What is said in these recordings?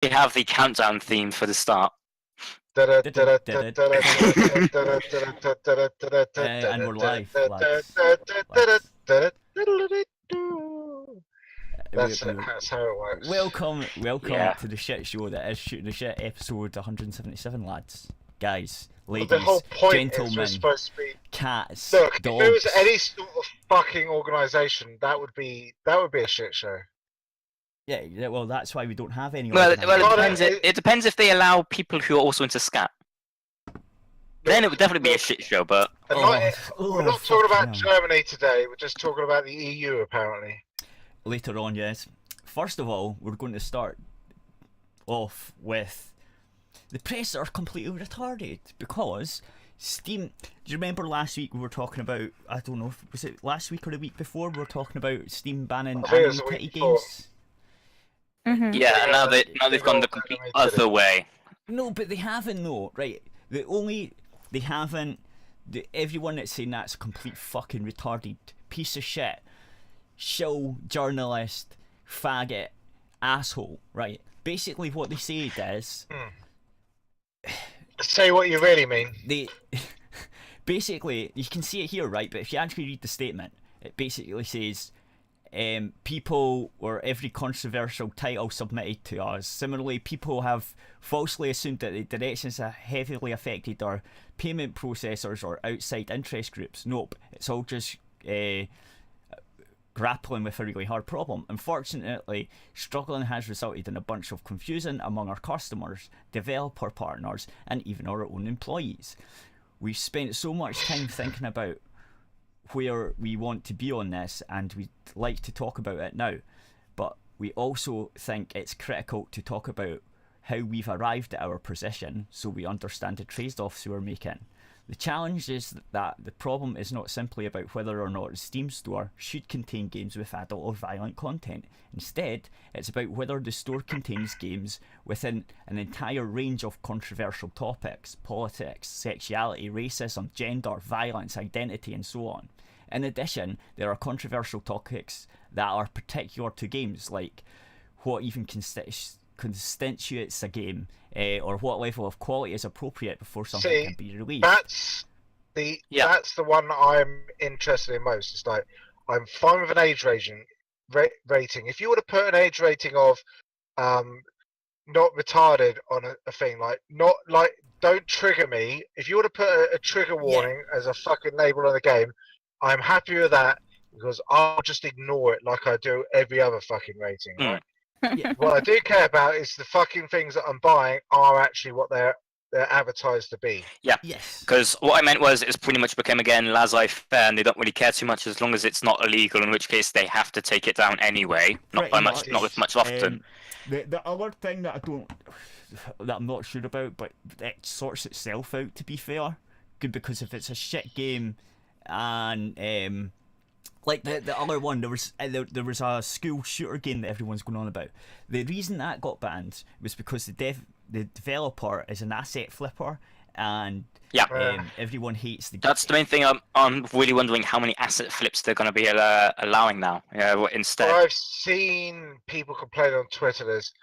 We have the countdown theme for the start. And we're live, lads. That's how it works. Welcome to the shit show that is Shooting the Shit episode 177, lads. Guys, ladies, the whole point gentlemen, is we're supposed to be... cats, Look, dogs. if it was any sort of fucking organisation, that would be a shit show. Yeah, well, that's why we don't have any. Well, it depends if they allow people who are also into scat. Then it would definitely be a shit show, but... we're not talking about Germany today, we're just talking about the EU, apparently. Later on, yes. First of all, we're going to start off with the press are completely retarded because Steam... Do you remember last week we were talking about... I don't know, was it last week or the week before? We were talking about Steam banning anime titty games. Mm-hmm. Yeah, and now they've gone the complete other way. No, but they haven't, though, right? They haven't. Everyone that's saying that's a complete fucking retarded piece of shit, shill journalist, faggot, asshole, right? Basically, what they say is. Say what you really mean. Basically, you can see it here, right? But if you actually read the statement, it basically says. People or every controversial title submitted to us. Similarly, people have falsely assumed that the directions have heavily affected our payment processors or outside interest groups. Nope, it's all just grappling with a really hard problem. Unfortunately, struggling has resulted in a bunch of confusion among our customers, developer partners, and even our own employees. We've spent so much time thinking about where we want to be on this, and we'd like to talk about it now, but we also think it's critical to talk about how we've arrived at our position so we understand the trade-offs we're making. The challenge is that the problem is not simply about whether or not the Steam store should contain games with adult or violent content. Instead, it's about whether the store contains games within an entire range of controversial topics: politics, sexuality, racism, gender, violence, identity, and so on. In addition, there are controversial topics that are particular to games, like what even constitutes a game, or what level of quality is appropriate before something can be released. That's the one I'm interested in most. It's like, I'm fine with an age rating. If you were to put an age rating of not retarded on a thing, don't trigger me. If you were to put a trigger warning as a fucking label on the game, I'm happy with that, because I'll just ignore it like I do every other fucking rating, right? Yeah. What I do care about is the fucking things that I'm buying are actually what they're advertised to be. Yeah. Yes. Because what I meant was it's pretty much become again laissez-faire, and they don't really care too much as long as it's not illegal, in which case they have to take it down anyway. Not with much often. The other thing that I'm not sure about, but it sorts itself out, to be fair. Good, because if it's a shit game, and like the other one, there was a school shooter game that everyone's going on about. The reason that got banned was because the developer is an asset flipper, and everyone hates the game. That's the main thing. I'm really wondering how many asset flips they're going to be allowing now. Instead. Well, I've seen people complain on Twitter. There's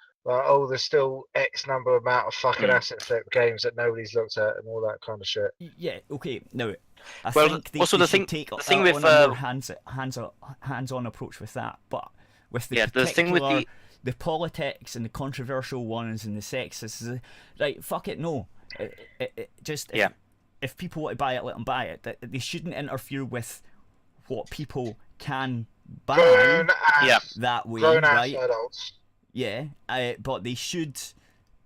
still X number amount of fucking asset flip games that nobody's looked at and all that kind of shit. Yeah. Okay. No. I think they the take thing with a more hands-on approach with that, but with the politics and the controversial ones and the sexist, right? Fuck it, no. If people want to buy it, let them buy it. They shouldn't interfere with what people can buy that way, right? Adults. Yeah, but they should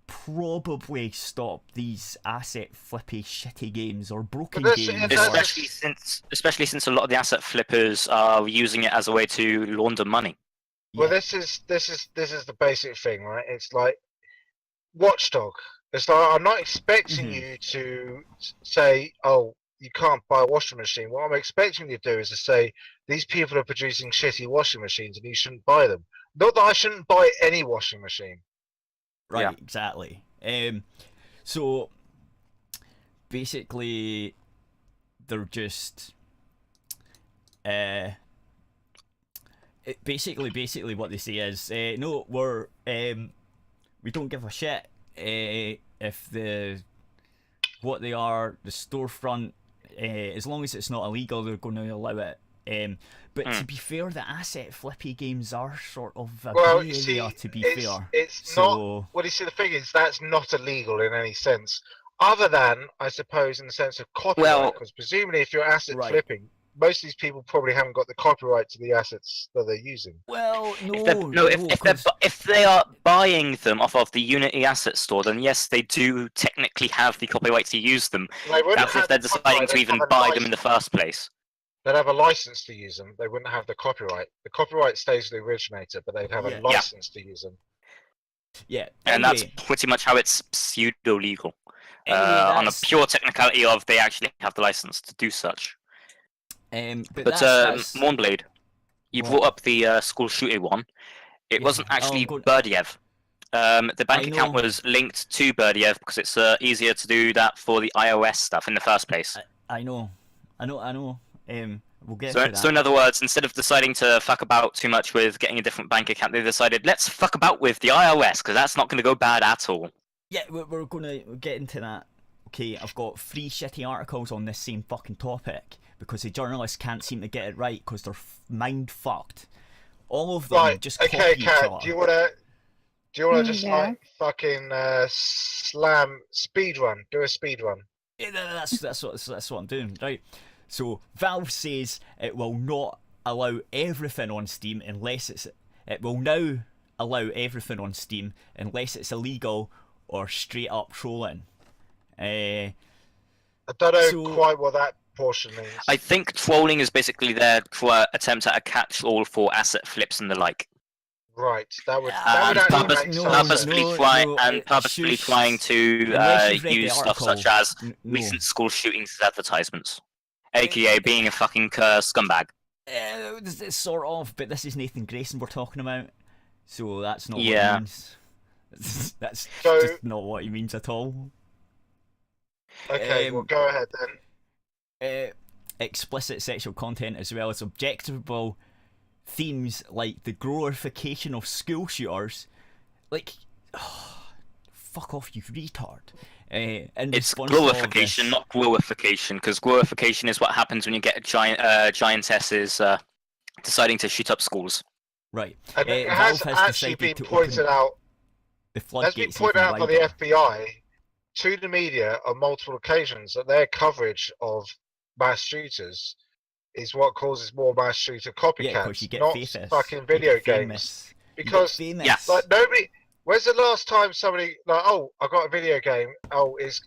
probably stop these asset flippy shitty games or broken games, especially since a lot of the asset flippers are using it as a way to launder money. Well, this is the basic thing, right? It's like Watchdog. It's like, I'm not expecting you to say, "Oh, you can't buy a washing machine." What I'm expecting you to do is to say, "These people are producing shitty washing machines, and you shouldn't buy them." Not that I shouldn't buy any washing machine. Right, exactly. So basically, they're just basically what they say is, no, we don't give a shit if what they are, the storefront, as long as it's not illegal, they're going to allow it. But to be fair, the asset flippy games are sort of a grey area, to be fair. It's not. Well, you see, the thing is, that's not illegal in any sense, other than, I suppose, in the sense of copyright. Because presumably, if you're asset flipping, most of these people probably haven't got the copyright to the assets that they're using. Well, if they are buying them off of the Unity Asset Store, then yes, they do technically have the copyright to use them. That's if they're deciding to even buy them in the first place. They'd have a license to use them. They wouldn't have the copyright. The copyright stays with the originator, but they'd have a license to use them. Yeah, and that's pretty much how it's pseudo-legal. On a pure technicality of they actually have the license to do such. But Mournblade, you brought up the school shooting one. It wasn't actually Berdiev. The bank account was linked to Berdiev because it's easier to do that for the iOS stuff in the first place. I know. We'll get to that. So in other words, instead of deciding to fuck about too much with getting a different bank account, they decided, let's fuck about with the iOS, because that's not going to go bad at all. Yeah, we're going to get into that. Okay, I've got 3 shitty articles on this same fucking topic, because the journalists can't seem to get it right, because they're mind-fucked. All of them just copy each other. Do you want to just, fucking slam speedrun? Do a speedrun. Yeah, that's what I'm doing, right? So Valve says it will not allow everything on Steam unless it will now allow everything on Steam unless it's illegal or straight up trolling. I don't know quite what that portion means. I think trolling is basically their attempt at a catch-all for asset flips and the like. Right, that would purposefully trying to use stuff such as recent school shootings as advertisements. AKA being a fucking scumbag. It's sort of, but this is Nathan Grayson we're talking about, so that's not what he means. That's just not what he means at all. Okay, well go ahead then. Explicit sexual content as well as objectionable themes like the glorification of school shooters. Like, fuck off, you retard. It's glorification, not glorification, because glorification is what happens when you get giantesses deciding to shoot up schools. Right. And it has actually been pointed out. Has been pointed out by the FBI to the media on multiple occasions that their coverage of mass shooters is what causes more mass shooter copycats, not fucking video games. Because like nobody. When's the last time somebody like, oh, I got a video game, oh, it's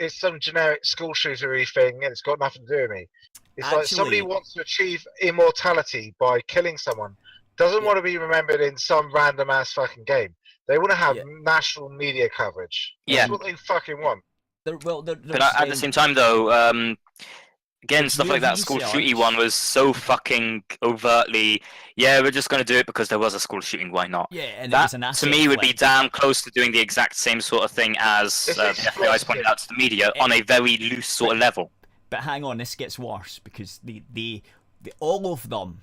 some generic school shootery thing and it's got nothing to do with me. It's like somebody wants to achieve immortality by killing someone, doesn't want to be remembered in some random ass fucking game. They want to have national media coverage. That's what they fucking want. But at the same time though, again, stuff like that school shooting one was so fucking overtly, we're just going to do it because there was a school shooting, why not? Yeah, and that, to me, would be damn close to doing the exact same sort of thing as the FBI's pointed out to the media on a very loose sort of level. But hang on, this gets worse, because the all of them,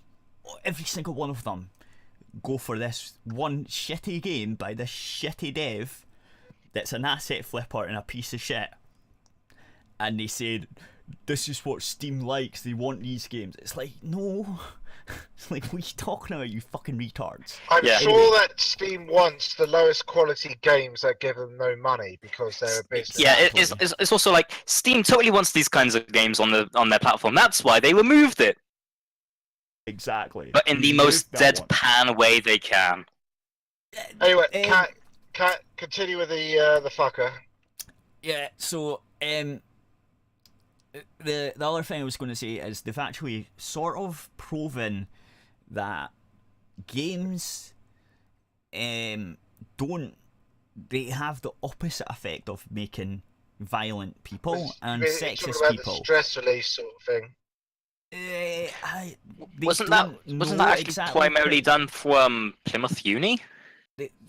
every single one of them, go for this one shitty game by this shitty dev that's an asset flipper and a piece of shit. And they said, this is what Steam likes, they want these games. It's like, no. It's like, what are you talking about, you fucking retards? I'm sure that Steam wants the lowest quality games that give them no money because they're a business. Yeah, it's also like, Steam totally wants these kinds of games on their platform. That's why they removed it. Exactly. But in the most deadpan way they can. Anyway, Cat, continue with the fucker. Yeah, so, the other thing I was going to say is they've actually sort of proven that games they have the opposite effect of making violent people and sexist people. The stress release sort of thing. Wasn't that actually primarily done from Plymouth Uni?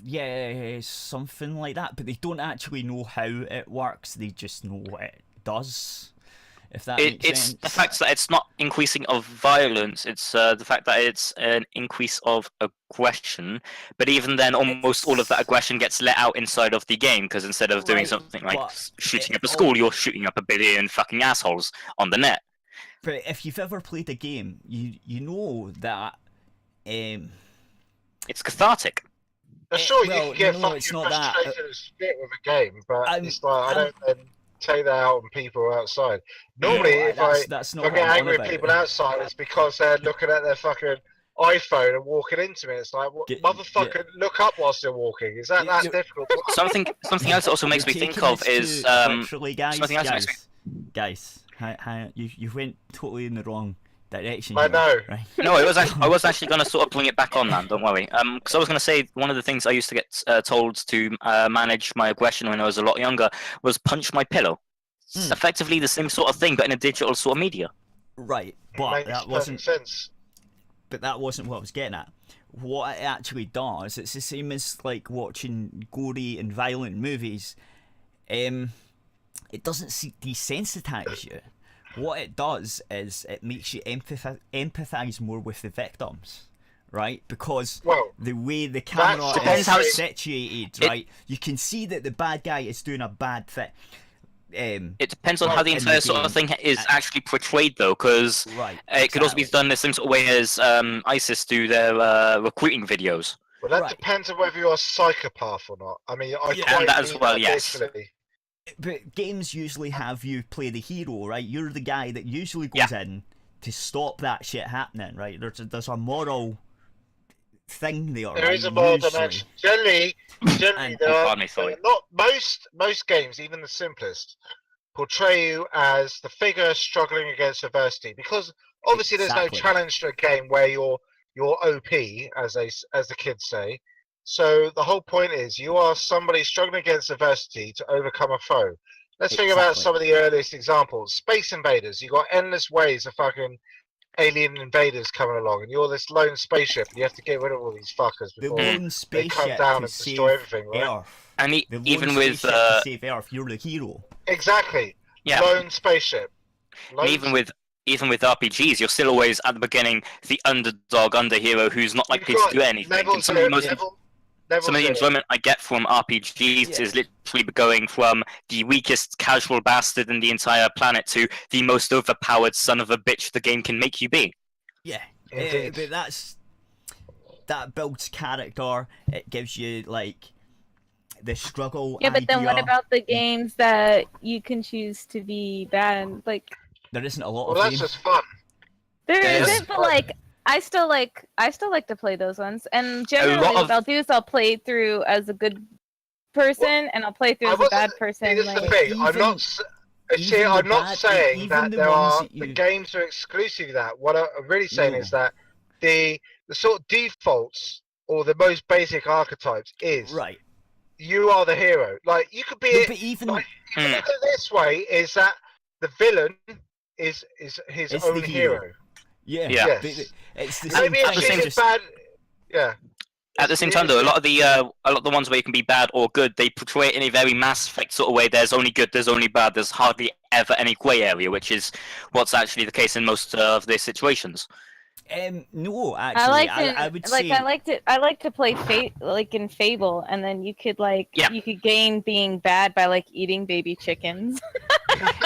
Yeah, something like that, but they don't actually know how it works, they just know what it does. if that makes It's sense. the fact that it's not increasing of violence, it's the fact that it's an increase of aggression, but even then almost all of that aggression gets let out inside of the game, because instead of doing something like shooting up a school, you're shooting up a billion fucking assholes on the net. But if you've ever played a game, you know that it's cathartic. Sure, you can get fucking frustrated and spit with a game, but it's like I don't then take that out on people outside. Normally, if I get angry at people outside, it's because they're looking at their fucking iPhone and walking into me. It's like, motherfucker, look up whilst you're walking. Is that difficult? Something else also makes me think of is guys, you went totally in the wrong direction. I know. Right? No, I was actually going to sort of bring it back on, man. Don't worry. Because I was going to say one of the things I used to get told to manage my aggression when I was a lot younger was punch my pillow. It's effectively the same sort of thing, but in a digital sort of media. Right, but that wasn't. Sense. But that wasn't what I was getting at. What it actually does, it's the same as like watching gory and violent movies. It doesn't desensitize you. What it does is it makes you empathize more with the victims, right? Because the way the camera is situated, right? You can see that the bad guy is doing a bad thing. It depends on how the entire sort of thing is actually portrayed, though, because it could also be done the same sort of way as ISIS do their recruiting videos. Well, that depends on whether you're a psychopath or not. I mean, and that as well, yes. Literally. But games usually have you play the hero, right? You're the guy that usually goes in to stop that shit happening, right? There's a moral thing there. There is a moral dimension. Generally, there are not most games, even the simplest, portray you as the figure struggling against adversity. Because obviously, there's no challenge to a game where you're OP, as the kids say. So the whole point is you are somebody struggling against adversity to overcome a foe. Let's think about some of the earliest examples. Space Invaders. You got endless ways of fucking alien invaders coming along, and you're this lone spaceship, and you have to get rid of all these fuckers before they come down and destroy everything, right? And even with to save Earth, you're the hero. Exactly. Yeah. Lone spaceship. Even with RPGs, you're still always at the beginning the underdog, underhero who's not likely to do anything. Some of the enjoyment I get from RPGs is literally going from the weakest casual bastard in the entire planet to the most overpowered son of a bitch the game can make you be. Yeah, but that builds character. It gives you like the struggle. Yeah, but then what about the games that you can choose to be bad? Like there isn't a lot of. Well, that's just fun. There isn't, but like. I still like to play those ones, and generally what I'll do is I'll play through as a good person, and I'll play through as a bad person. This is the thing. I'm not saying that the games are exclusive to that. What I'm really saying is that the sort of defaults or the most basic archetypes is you are the hero. Like you could be. But even look at it this way: is that the villain is his own hero. Yeah. Yes. It's the same thing. Bad. Yeah. At the same time, though, a lot of the ones where you can be bad or good, they portray it in a very Mass Effect sort of way. There's only good, there's only bad. There's hardly ever any grey area, which is what's actually the case in most of these situations. No, actually, I would say I like to play like in Fable, and then you could you could gain being bad by like eating baby chickens.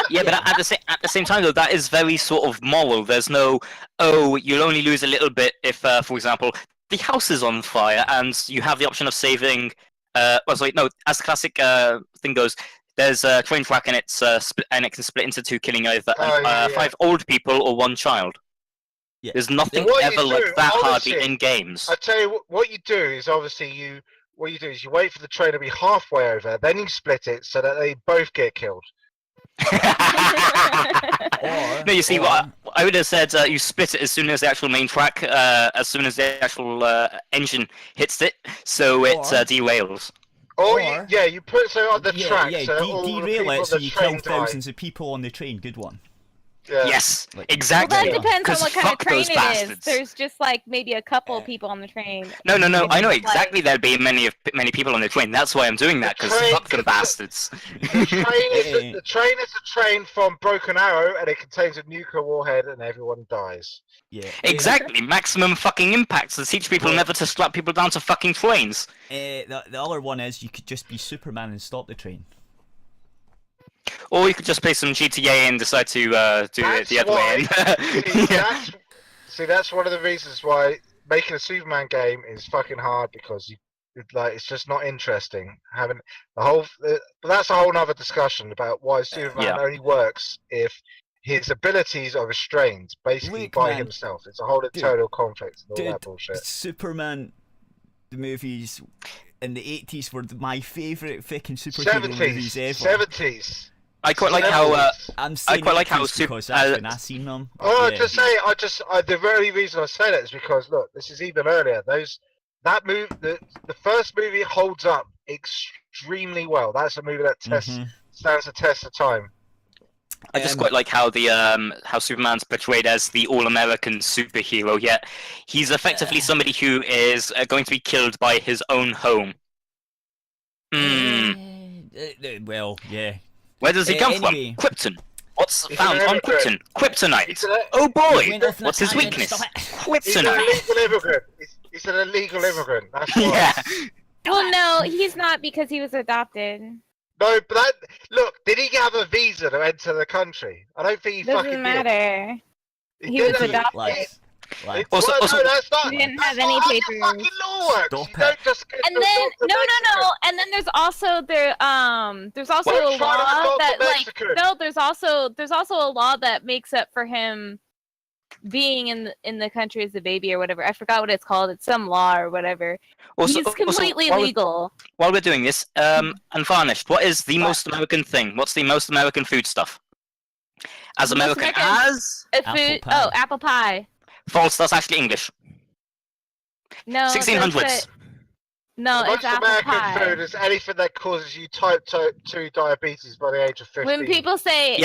Yeah, but at the same time though, that is very sort of moral. There's no you'll only lose a little bit if, for example, the house is on fire and you have the option of saving. As the classic thing goes. There's a train track and and it can split into two, killing either 5 old people or 1 child. Yeah. There's nothing ever like that hardly in games. I tell you what you do is obviously you wait for the train to be halfway over, then you split it so that they both get killed. No, you see, what I would have said, you split it as soon as the actual main track, as soon as the actual engine hits it, so it derails. You put it on the track. Yeah, so derail it so you kill thousands of people on the train. Good one. Yeah. Yes, Like, exactly. Well, that depends on 'Cause what kind of fuck train those it bastards. is. There's just like maybe a couple of people on the train. No. I know Like- exactly there'll be many people on the train. That's why I'm doing that, because fuck them bastards. The train is a train from Broken Arrow, and it contains a nuclear warhead, and everyone dies. Yeah. Exactly, maximum fucking impact to teach people never to slap people down to fucking trains. The other one is you could just be Superman and stop the train. Or you could just play some GTA and decide to do it the other way. That's one of the reasons why making a Superman game is fucking hard, because it's just not interesting. Having but that's a whole other discussion about why Superman only works if his abilities are restrained basically by himself. It's a whole internal conflict and all that bullshit. Superman, the movies in the 80s were my favourite fucking superhero movies ever. 70s. I quite like how I'm saying because that's when I seen them. The very reason I say that is because look, this is even earlier. The first movie holds up extremely well. That's a movie that stands the test of time. I just quite like how how Superman's portrayed as the all-American superhero. Yet he's effectively somebody who is going to be killed by his own home. Well, yeah. Where does he come from? Krypton. What's found on Krypton? Kryptonite. Oh boy! What's his weakness? Kryptonite. He's an illegal immigrant. That's why. Yeah. Well, no, he's not, because he was adopted. No, but look, did he have a visa to enter the country? I don't think he fucking Doesn't matter. did. He was adopted. Also, he didn't have any papers. Fucking law works. Stop You don't just And then no. And then there's also a law that there's also a law that makes up for him being in the country as a baby or whatever. I forgot what it's called. It's some law or whatever. He's completely legal. While we're doing this, Unvarnished, what is the most American thing? What's the most American food stuff? As American as apple pie. False. That's actually English. No, 1600s. No, the it's most apple American pie. food is anything that causes you type 2 diabetes by the age of 15. When people say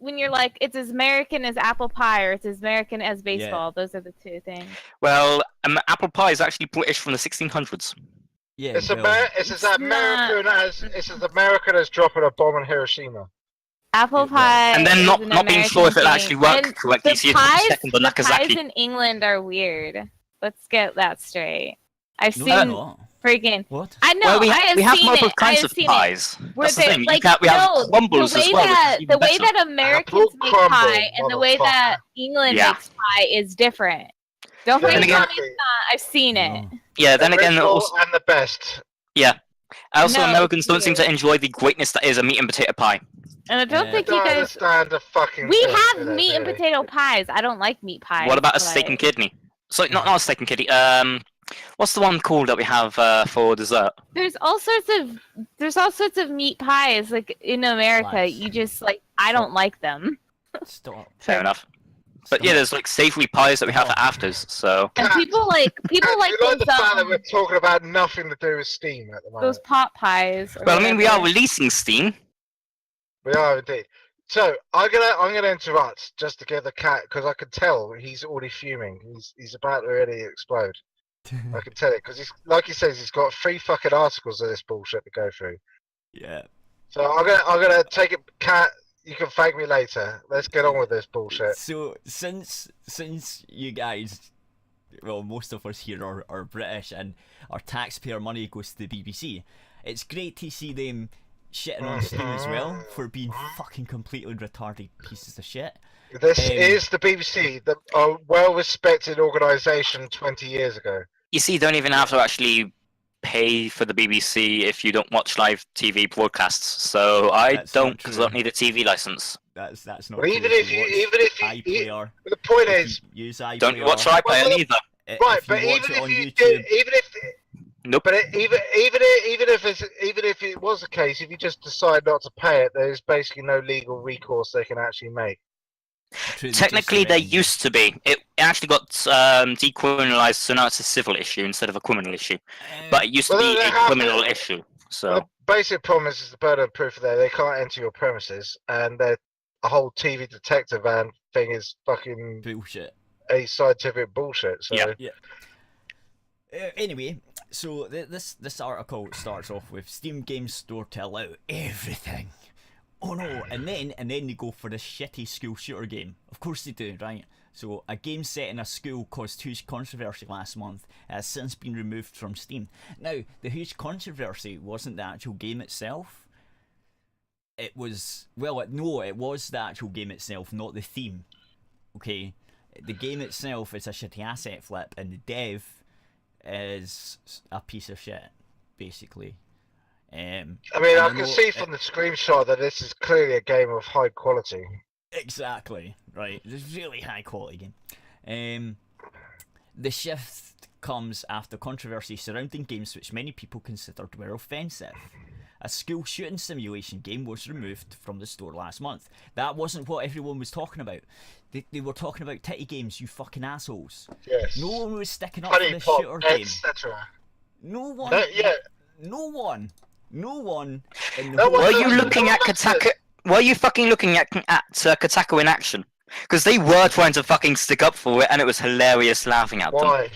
when you're like, it's as American as apple pie or it's as American as baseball, those are the two things. Well, apple pie is actually British from the 1600s. Yeah, it's as American as dropping a bomb in Hiroshima. Apple pie. And then not being sure if it actually worked correctly. The pies in England are weird. Let's get that straight. I've seen freaking. What? I know. Well, we have multiple kinds of pies. That's the thing. We have crumbles as well. The way that Americans make pie and the way that England makes pie is different. Don't tell me it's not. I've seen it. Yeah. Then again, also, and the best. Yeah. Also, Americans don't seem to enjoy the greatness that is a meat and potato pie. And I don't think you guys. We have meat and potato pies. I don't like meat pies. What about a steak and kidney? Sorry, not a steak and kidney. What's the one called that we have for dessert? There's all sorts of meat pies like in America. You just I don't like them. Stop. Fair enough. But yeah, there's savory pies that we have for afters. So. And people like the fact that we're talking about nothing to do with Steam at the moment. Those pot pies. Well, I mean, we are releasing Steam. We are indeed. So I'm gonna interrupt just to get the cat, because I can tell he's already fuming. He's about to really explode. I can tell it because he's, like he says, he's got 3 fucking articles of this bullshit to go through. Yeah. So I'm gonna take it, cat. You can thank me later. Let's get on with this bullshit. So since you guys, well, most of us here are British and our taxpayer money goes to the BBC, it's great to see them shitting on Steam as well for being fucking completely retarded pieces of shit. This is the BBC, a well-respected organisation 20 years ago. You see, you don't even have to actually pay for the BBC if you don't watch live TV broadcasts. So I don't, because I don't need a TV license. That's not. But even if you, the point is, use iPlayer. Don't watch iPlayer either. Right, but even if it was the case, if you just decide not to pay it, there's basically no legal recourse they can actually make. Technically, there used to be. It actually got decriminalized, so now it's a civil issue instead of a criminal issue. But it used to be a criminal issue. So the basic problem is the burden of proof there. They can't enter your premises, and a whole TV detective van thing is fucking bullshit. A scientific bullshit. So yeah. Anyway, so this article starts off with Steam Game Store to allow everything. Oh no, and then they go for the shitty school shooter game. Of course they do, right? So a game set in a school caused huge controversy last month. It has since been removed from Steam. Now, the huge controversy wasn't the actual game itself. It was it was the actual game itself, not the theme. Okay, the game itself is a shitty asset flip, and the dev is a piece of shit, basically. I mean, I can see from the screenshot that this is clearly a game of high quality. Exactly, right. It's a really high quality game. The shift comes after controversy surrounding games which many people considered were offensive. A school shooting simulation game was removed from the store last month. That wasn't what everyone was talking about. They were talking about titty games, you fucking assholes. Yes. No one was sticking up for the shooter game. No one. No one. No one. Were you looking at Kotaku? Were you fucking looking at Kotaku in action? Because they were trying to fucking stick up for it, and it was hilarious laughing at them. Why?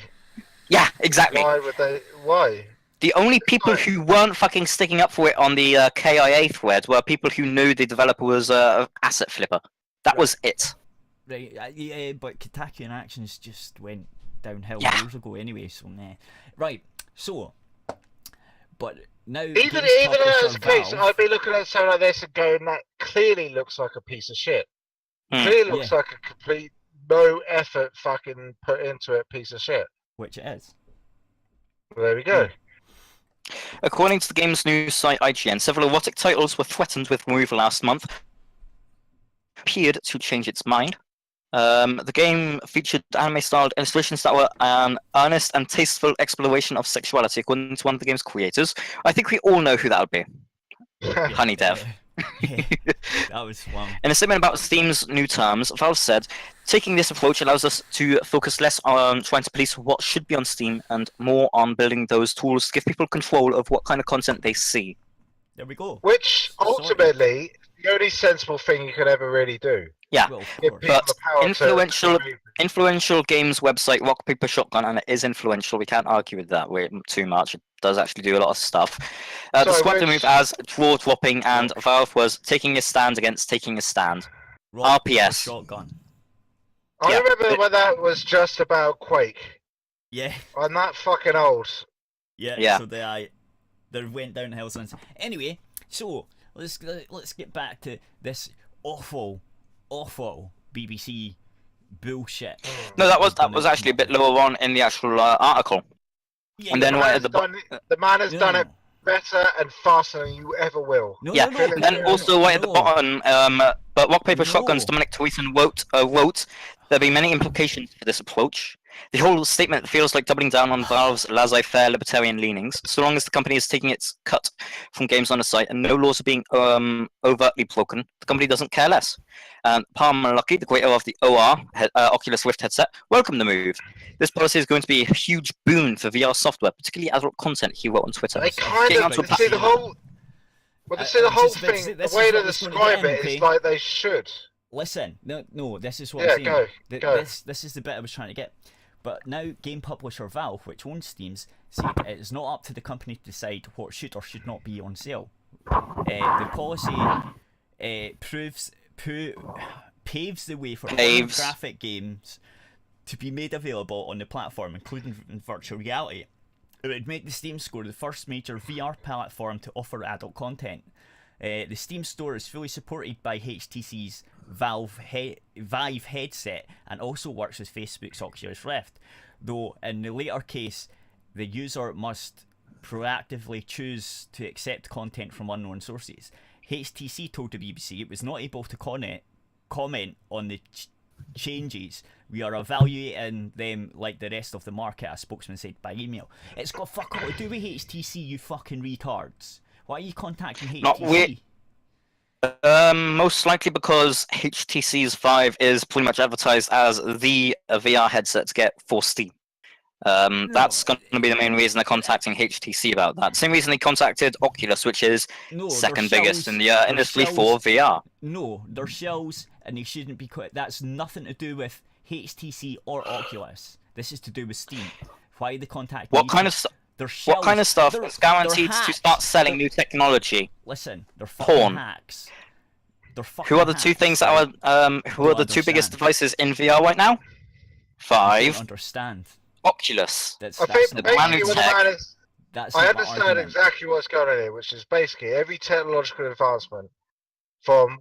Yeah, exactly. Why would they? Why? The only people who weren't fucking sticking up for it on the KIA thread were people who knew the developer was an asset flipper. That was it. Right, yeah, but Kotaku in Actions just went downhill years ago anyway, so nah. Right, so, but now... Even in this case, I'd be looking at something like this and going, that clearly looks like a piece of shit. Clearly looks like a complete, no effort fucking put into it piece of shit. Which it is. Well, there we go. According to the game's news site IGN, several erotic titles were threatened with removal last month. Appeared to change its mind. The game featured anime-styled illustrations that were an earnest and tasteful exploration of sexuality, according to one of the game's creators. I think we all know who that would be. Honey Dev. That was fun. In a statement about Steam's new terms, Valve said, "Taking this approach allows us to focus less on trying to police what should be on Steam and more on building those tools to give people control of what kind of content they see." There we go. Which, ultimately, the only sensible thing you could ever really do. Yeah, well, but influential games website Rock Paper Shotgun, and it is influential, we can't argue with that too much, it does actually do a lot of stuff, described the move as draw dropping, and Valve was taking a stand against taking a stand. Rock, RPS. Shotgun. I remember when that was just about Quake. Yeah. I'm that fucking old. Yeah. So they went downhill since. Anyway, so let's get back to this awful BBC bullshit. No, that was actually a bit lower on in the actual article. Yeah, and then the man has done it better and faster than you ever will. And then also right at the bottom, but Rock Paper Shotgun's Dominic Tweeson wrote, "There'll be many implications for this approach. The whole statement feels like doubling down on Valve's laissez-faire libertarian leanings. So long as the company is taking its cut from games on the site and no laws are being overtly broken, the company doesn't care less." Palmer Luckey, the creator of the Oculus Rift headset, welcomed the move. "This policy is going to be a huge boon for VR software, particularly adult content," he wrote on Twitter. They kind of see the whole. Well, they see the whole thing. The way to describe it is like they should. Listen, no, this is what I'm saying. Go. This is the bit I was trying to get. But now, game publisher Valve, which owns Steam, said it is not up to the company to decide what should or should not be on sale. The policy paves the way for graphic games to be made available on the platform, including in virtual reality. It would make the Steam Store the first major VR platform to offer adult content. The Steam Store is fully supported by HTC's Vive headset and also works with Facebook's Oculus Rift, though in the later case the user must proactively choose to accept content from unknown sources. HTC told the BBC it was not able to comment on the changes. "We are evaluating them like the rest of the market," a spokesman said by email. It's got fuck all to do with HTC, you fucking retards. Why are you contacting HTC? Most likely because HTC's Vive is pretty much advertised as the VR headset to get for Steam. That's going to be the main reason they're contacting HTC about that. Same reason they contacted Oculus, which is second biggest in the industry for VR. No, they're shells, and they shouldn't be quite. That's nothing to do with HTC or Oculus. This is to do with Steam. Why are they contacting? What kind of stuff is guaranteed to start selling new technology? Listen, they're fucking hacks. Who are the two things that are who are the two biggest devices in VR right now? I don't understand. Oculus. I think basically I understand exactly what's going on here, which is basically every technological advancement from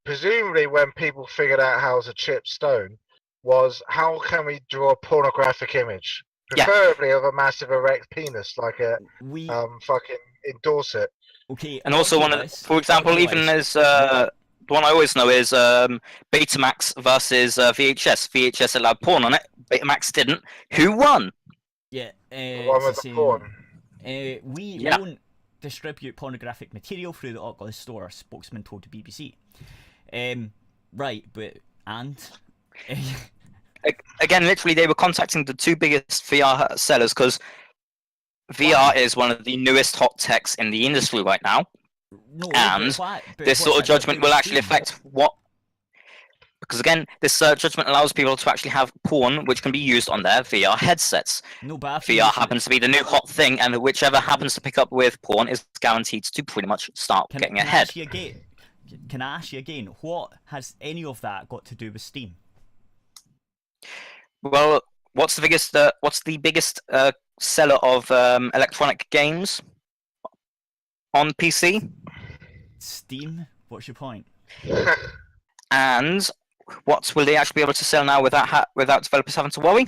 presumably when people figured out how to chip stone was how can we draw a pornographic image, preferably of a massive erect penis like a fucking endorse it. Okay, and also for example, even as the one I always know is Betamax versus VHS. VHS allowed porn on it. Betamax didn't. Who won? Yeah, the one with the porn. We won't distribute pornographic material through the Oculus Store, a spokesman told to BBC. Right, but again, literally, they were contacting the two biggest VR sellers because VR is one of the newest hot techs in the industry right now. This sort of judgment will actually affect what. Because again, this judgment allows people to actually have porn which can be used on their VR headsets. VR happens to be the new hot thing, and whichever happens to pick up with porn is guaranteed to pretty much start getting ahead. Can I ask you again, what has any of that got to do with Steam? Well, what's the biggest seller of electronic games on PC? Steam? What's your point? And what will they actually be able to sell now without developers having to worry?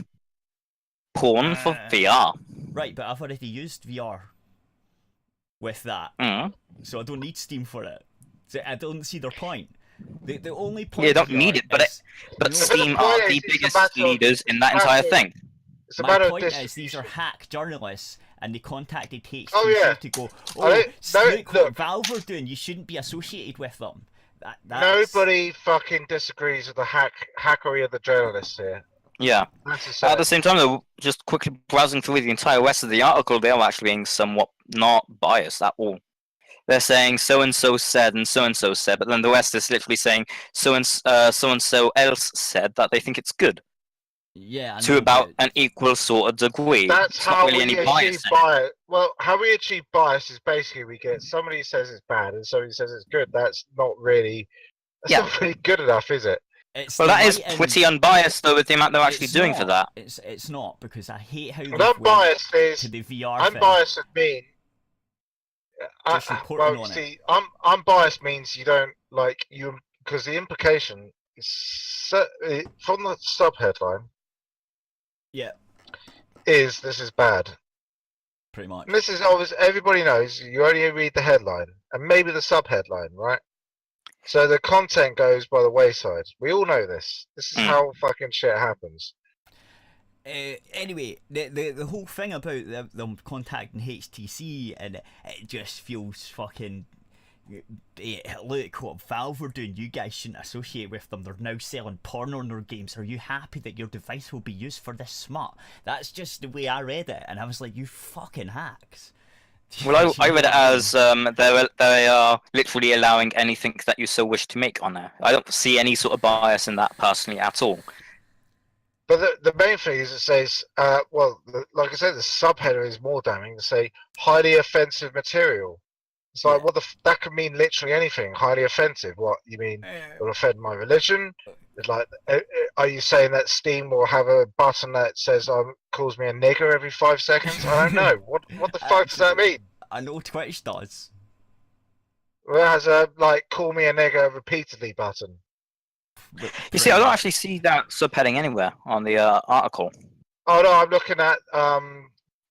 Porn for VR. Right, but I've already used VR with that, so I don't need Steam for it. So I don't see their point. The only point. Yeah, you don't need it, but Steam are the biggest leaders in that entire thing. My point is, these are hack journalists, and they contacted HTC to go, look what Valve are doing, you shouldn't be associated with them. Nobody fucking disagrees with the hackery of the journalists here. Yeah. At the same time, though, just quickly browsing through the entire rest of the article, they are actually being somewhat not biased at all. They're saying so-and-so said and so-and-so said, but then the rest is literally saying so-and-so else said that they think it's good. Yeah, to about an equal sort of degree. That's how we achieve bias. Well, how we achieve bias is basically we get somebody who says it's bad and somebody says it's good. That's not really good enough, is it? That is pretty unbiased though, with the amount they're actually doing for that. It's not, because I hate how unbiased is to the VR unbiased would mean. Unbiased means you don't like you because the implication is from the subheadline. Yeah. This is bad. Pretty much. And this is obvious. Everybody knows you only read the headline and maybe the subheadline, right? So the content goes by the wayside. We all know this. This is how fucking shit happens. Anyway, the whole thing about them contacting HTC, and it just feels fucking. Look what Valve are doing. You guys shouldn't associate with them. They're now selling porn on their games. Are you happy that your device will be used for this smut? That's just the way I read it, and I was like, you fucking hacks. Well, I read it as they are literally allowing anything that you so wish to make on there. I don't see any sort of bias in that personally at all. But the main thing is it says, like I said, the subheader is more damning. To say highly offensive material. It's like that could mean literally anything. Highly offensive. What you mean? It'll offend my religion. It's like, are you saying that Steam will have a button that says calls me a nigger every 5 seconds? I don't know. What the fuck does that mean? I know Twitch does. Well, it has a call me a nigger repeatedly button. You see, I don't actually see that subheading anywhere on the article. Oh no, I'm looking at sorry,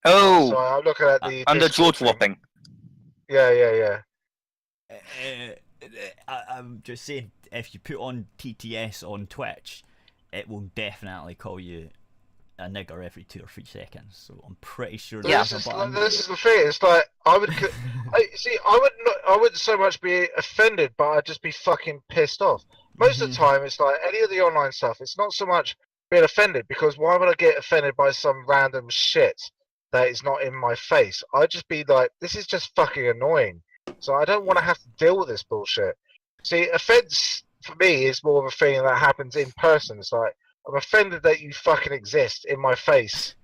I'm looking at the under George whopping. Yeah. I'm just saying, if you put on TTS on Twitch, it will definitely call you a nigger every 2 or 3 seconds. So I'm pretty sure. This is the thing. It's like I wouldn't so much be offended, but I'd just be fucking pissed off. Most of the time, it's like any of the online stuff. It's not so much being offended, because why would I get offended by some random shit that is not in my face? I'd just be like, this is just fucking annoying. So I don't want to have to deal with this bullshit. See, offense for me is more of a thing that happens in person. It's like, I'm offended that you fucking exist in my face,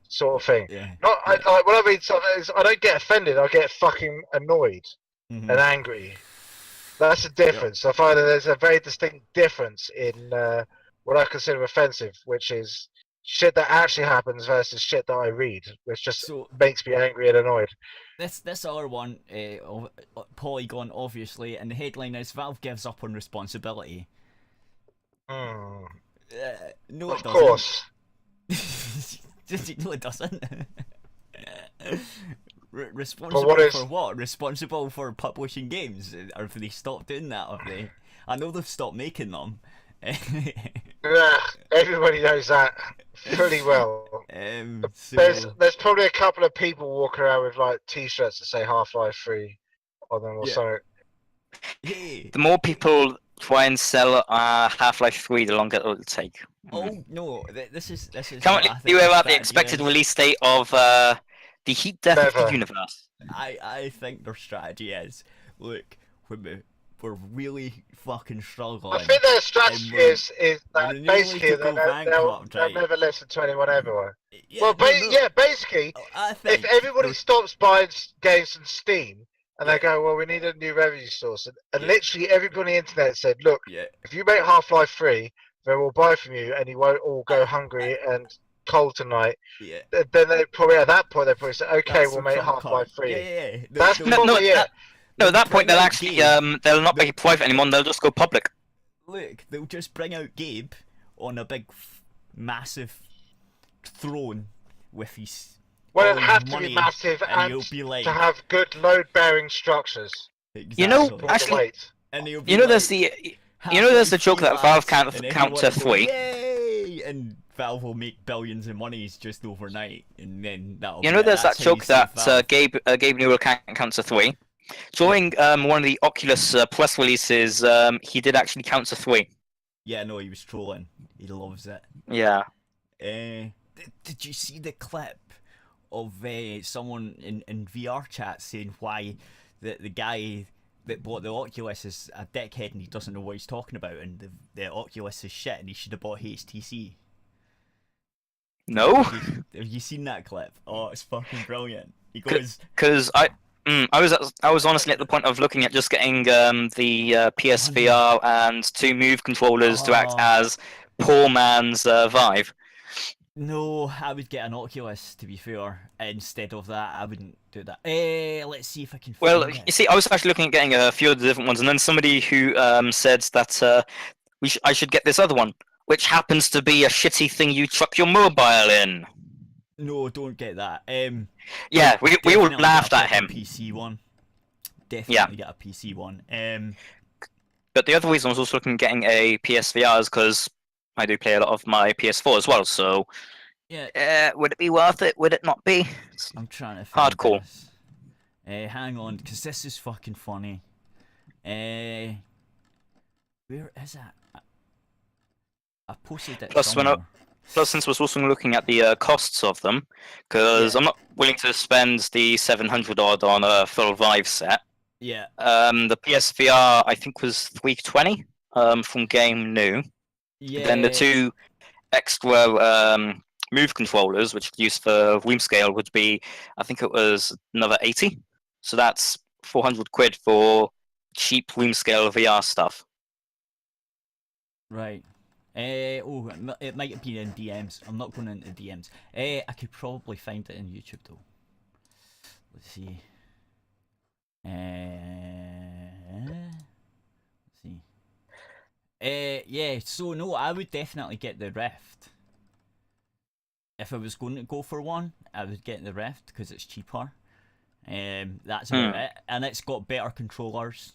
sort of thing. Yeah. Like when I read something, I don't get offended. I get fucking annoyed and angry. That's the difference. I find that there's a very distinct difference in what I consider offensive, which is shit that actually happens versus shit that I read, which just makes me angry and annoyed. This other one, Polygon, obviously, and the headline is Valve gives up on responsibility. No, it doesn't. Of course. No, it doesn't. Responsible for what? Responsible for publishing games? Or have they stopped doing that? Have they? I know they've stopped making them. Everybody knows that pretty well. There's probably a couple of people walking around with like T-shirts that say Half-Life 3 on them or something. Hey. The more people try and sell Half-Life 3, the longer it will take. Oh no, this is. Currently, we are at the expected release date of the heat death of the universe. I think their strategy is, look, we're really fucking struggling. I think their strategy is that basically they'll never listen to anyone ever. Yeah, basically, if everybody stops buying games from Steam and they go, well, we need a new revenue source, and literally everybody on the internet said, look, if you make Half-Life 3, then we'll buy from you, and you won't all go hungry and cold tonight. Then they probably at that point they probably say, okay, we'll make Half-Life 3. That's probably it. No, at that point they'll actually they'll not be private anymore. They'll just go public. Look, they'll just bring out Gabe on a big, massive throne with his. Well, it has to be massive and like, to have good load-bearing structures. Exactly. You know, actually, you know, there's the joke that Valve can't count to 3. Yay! And Valve will make billions of monies just overnight, and then that'll. You know, there's that joke that Gabe Newell can't count to 3. During one of the Oculus press releases, he did actually count to 3. Yeah, no, he was trolling. He loves it. Yeah. Did you see the clip of someone in VR chat saying why the guy that bought the Oculus is a dickhead and he doesn't know what he's talking about, and the Oculus is shit and he should have bought HTC? No. Have you seen that clip? Oh, it's fucking brilliant. He goes, because I was honestly at the point of looking at just getting the PSVR and 2 Move controllers to act as poor man's Vive. No, I would get an Oculus, to be fair. Instead of that, I wouldn't do that. Let's see if I can find it. You see, I was actually looking at getting a few of the different ones, and then somebody who said that I should get this other one, which happens to be a shitty thing you chuck your mobile in. No, don't get that. Yeah, we all laughed at him. PC one. Definitely get a PC one. But the other reason I was also looking at getting a PSVR is because I do play a lot of my PS4 as well, so would it be worth it? Would it not be? I'm trying to find hardcore. This. Hang on, because this is fucking funny. Where is that? I posted it somewhere. Plus, since we're also looking at the costs of them, because I'm not willing to spend the 700 odd on a full Vive set. Yeah. The PSVR I think was $320 from Game New. Yeah. Then the 2 extra Move controllers, which are used for room scale, would be, I think it was another 80. So that's 400 quid for cheap room scale VR stuff. Right. It might have been in DMs. I'm not going into DMs. I could probably find it in YouTube though. Let's see. Let's see. Yeah. So no, I would definitely get the Rift. If I was going to go for one, I would get the Rift because it's cheaper. That's about it, and it's got better controllers.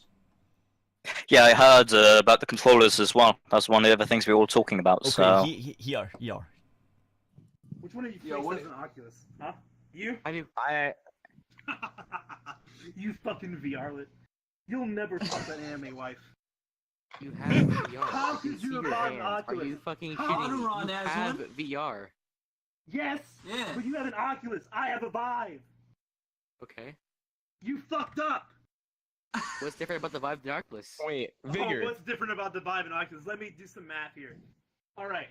Yeah, I heard about the controllers as well. That's one of the other things we were all talking about. Okay, so here. Which one of you plays an Oculus? Huh? You? I do. You fucking VRlet. You'll never fuck that anime wife. You have VR. How could you have bought an Are Oculus? you fucking How kidding me? Ron You has have one? VR. Yes. Yeah. But you have an Oculus. I have a Vive. Okay. You fucked up. What's different about the Vive and the Oculus? Wait, Oh, Vigor. what's different about the Vive and Oculus? Let me do some math here. All right.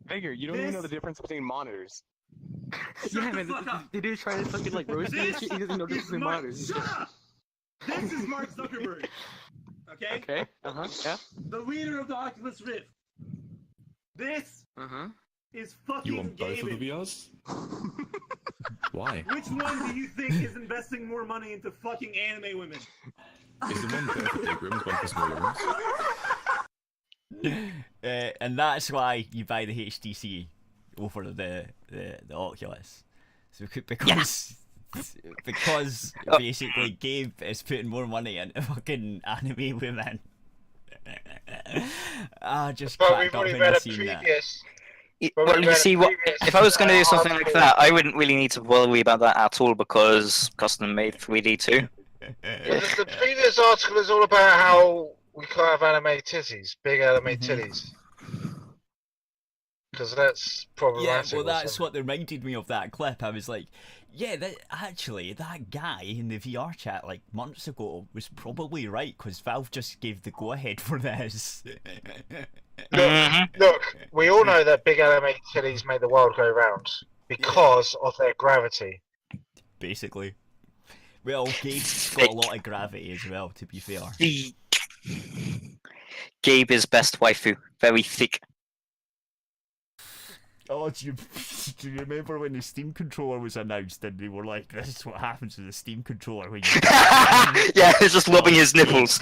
Vigor, you don't even know the difference between monitors. Yeah, man, they did try to fucking like roast me and shit. He doesn't know this is monitors. Shut up! This is Mark Zuckerberg. Okay? Okay. Yeah. The leader of the Oculus Rift. This is fucking You want both of the gaming. VRs? Why? Which one do you think is investing more money into fucking anime women? Is the one there for big rooms, one for smaller rooms? And that's why you buy the HTC over the Oculus. So because basically Gabe is putting more money into fucking anime women. I just cracked up when I seen that. Well, you see, if I was going to do something like that, I wouldn't really need to worry about that at all because custom-made 3D too. The previous article is all about how we can't have anime titties, big anime titties. Because that's problematic. Yeah, well, that's what reminded me of that clip. I was like, yeah, that guy in the VR chat like months ago was probably right because Valve just gave the go-ahead for this. Look, we all know that big anime titties make the world go round because of their gravity. Basically. Well, Gabe's got a lot of gravity as well, to be fair. Gabe is best waifu. Very thick. Oh, do you remember when the Steam controller was announced and they were like, this is what happens to the Steam controller when you... Yeah, he's just rubbing his nipples.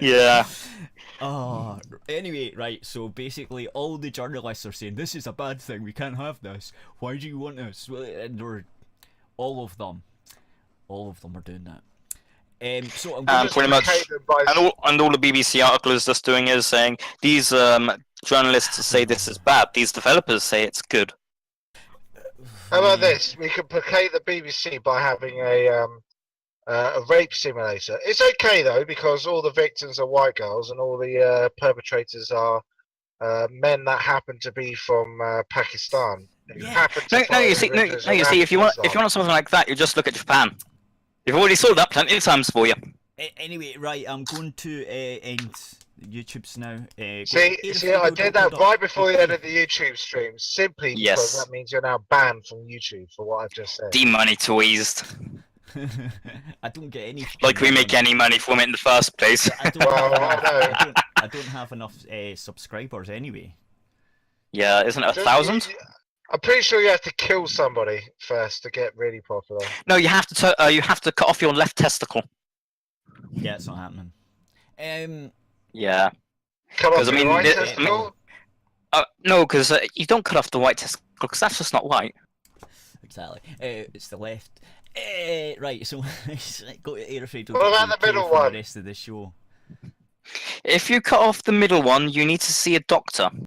Yeah. Oh, anyway, right, so basically all the journalists are saying, this is a bad thing, we can't have this. Why do you want this? And all of them are doing that. So I'm going pretty much, and all the BBC article is just doing is saying, these journalists say this is bad, these developers say it's good. How about this? We could placate the BBC by having a rape simulator. It's okay though because all the victims are white girls and all the perpetrators are men that happen to be from Pakistan. You see, if you want something like that, you just look at Japan. You've already sold that plenty of times for you. Anyway, right, I'm going to end YouTube's now. See, I did that right before the end of the YouTube stream, simply because that means you're now banned from YouTube for what I've just said. Demonetized. I don't get any. Like we make any money from it in the first place. I don't have enough subscribers anyway. Yeah, isn't it 1,000? I'm pretty sure you have to kill somebody first to get really popular. No, you have to cut off your left testicle. Yeah, it's not happening. Yeah. Cut off your right testicle? No, because you don't cut off the right testicle because that's just not right. Exactly. It's the left. Right, so go to Aerith Radio. What about the middle one? The rest of the show. If you cut off the middle one, you need to see a doctor.